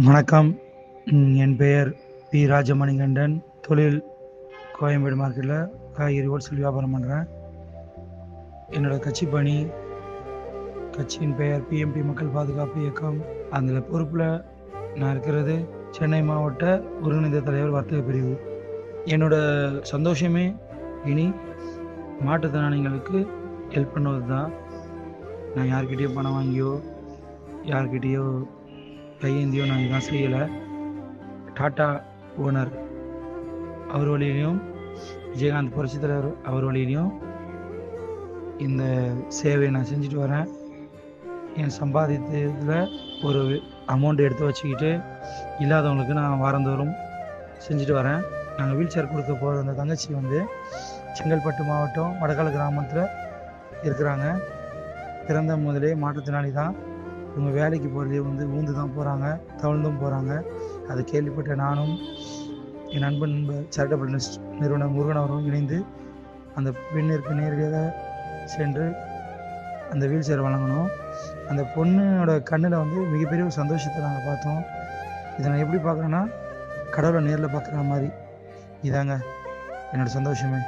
வணக்கம். என் பெயர் பி. ராஜமணிகண்டன். தொழில் கோயம்பேடு மார்க்கெட்டில் காய்கறி ஹோல்சேல் வியாபாரம் பண்ணுறேன். என்னோடய கட்சி பணி, கட்சியின் பெயர் பிஎம்டி மக்கள் பாதுகாப்பு இயக்கம். அந்த பொறுப்பில் நான் இருக்கிறது சென்னை மாவட்ட ஒருங்கிணைந்த தலைவர் வர்த்தக பிரிவு. என்னோடய சந்தோஷமே இனி மாற்றுத்திறனாளிகளுக்கு ஹெல்ப் பண்ணுவது தான். நான் யார்கிட்டேயோ பணம் வாங்கியோ யார்கிட்டேயோ கையேந்தியோ நான் இதான் செய்யலை. டாட்டா ஓனர் அவர் வழியிலையும், விஜயகாந்த் புரட்சி தலைவர் அவர் வழியிலையும் இந்த சேவையை நான் செஞ்சுட்டு வரேன். என் சம்பாதித்ததில் ஒரு அமௌண்ட் எடுத்து வச்சுக்கிட்டு இல்லாதவங்களுக்கு நான் வாரந்தோறும் செஞ்சுட்டு வரேன். நாங்கள் வீல் சேர் கொடுக்க போகிற அந்த தங்கச்சி செங்கல்பட்டு மாவட்டம் வடகால கிராமத்தில் இருக்கிறாங்க. பிறந்த முதலே மாற்றுத்திறனாளி தான். இவங்க வேலைக்கு போகிறதே ஊந்து தான் போகிறாங்க, தவழ்ந்தும் போகிறாங்க. அதை கேள்விப்பட்ட நானும் என் நண்பன் சேரிட்டபிள் நிறுவனம் முருகன் அவரும் இணைந்து அந்த பெண்ணிற்கு நேரடியாக சென்று அந்த வீல் சேர் வழங்கணும். அந்த பொண்ணோட கண்ணில் மிகப்பெரிய ஒரு சந்தோஷத்தை நாங்கள் பார்த்தோம். இதை நான் எப்படி பார்க்குறேன்னா, கடவுளை நேரில் பார்க்குற மாதிரி. இதாங்க என்னோடய சந்தோஷமே.